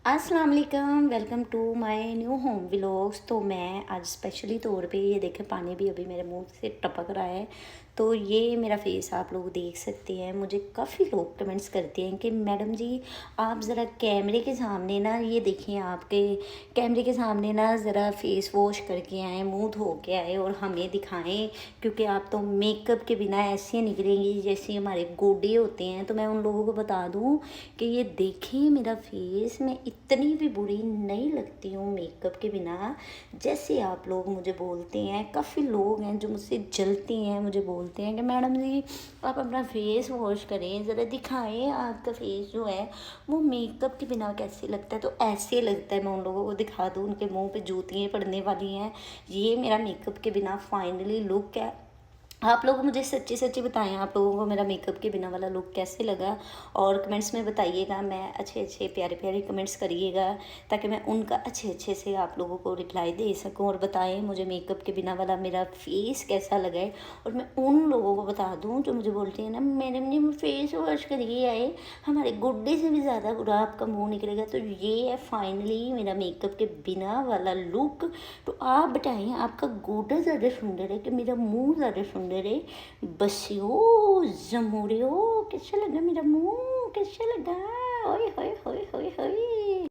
अस्सलाम वालेकुम, welcome to my new home vlogs. तो मैं आज स्पेशली तौर पे ये देखें, पानी भी अभी मेरे मुंह से टपक रहा है। तो ये मेरा फेस आप लोग देख सकते हैं। मुझे काफ़ी लोग कमेंट्स करते हैं कि मैडम जी आप ज़रा कैमरे के सामने ना ये देखें, आपके कैमरे के सामने ना ज़रा फेस वॉश करके आएँ, मुंह धो के आए और हमें दिखाएं, क्योंकि आप तो मेकअप के बिना ऐसे निकलेंगी जैसे हमारे गोडे होते हैं। तो मैं उन लोगों को बता दूं कि ये देखिए मेरा फेस, मैं इतनी भी बुरी नहीं लगती हूँ मेकअप के बिना जैसे आप लोग मुझे बोलते हैं। काफ़ी लोग हैं जो मुझसे जलते हैं, मुझे बोलते हैं कि मैडम जी आप अपना फेस वॉश करें, ज़रा दिखाएं आपका फेस जो है वो मेकअप के बिना कैसे लगता है। तो ऐसे लगता है, मैं उन लोगों को दिखा दूँ, उनके मुंह पे जूतियाँ पड़ने वाली हैं। ये मेरा मेकअप के बिना फाइनली लुक है। आप लोग मुझे सच्ची सच्ची बताएं, आप लोगों को मेरा मेकअप के बिना वाला लुक कैसे लगा। और कमेंट्स में बताइएगा, मैं अच्छे अच्छे प्यारे प्यारे कमेंट्स करिएगा ताकि मैं उनका अच्छे अच्छे से आप लोगों को रिप्लाई दे सकूं। और बताएं मुझे मेकअप के बिना वाला मेरा फेस कैसा लगा है। और मैं उन लोगों को बता दूं जो मुझे बोलते हैं ना मैडम जी फेस वॉश करिए आए, हमारे गुड्डे से भी ज़्यादा बुरा आपका मुँह निकलेगा। तो ये है फाइनली मेरा मेकअप के बिना वाला लुक। तो आप बताएं आपका गोटा ज़्यादा सुंदर है कि मेरा मुंह ज़्यादा सुंदर है। बसियो जमूरियो कैसा लगा मेरा मुंह, कैसा लगा? ओए होए होए होए होए।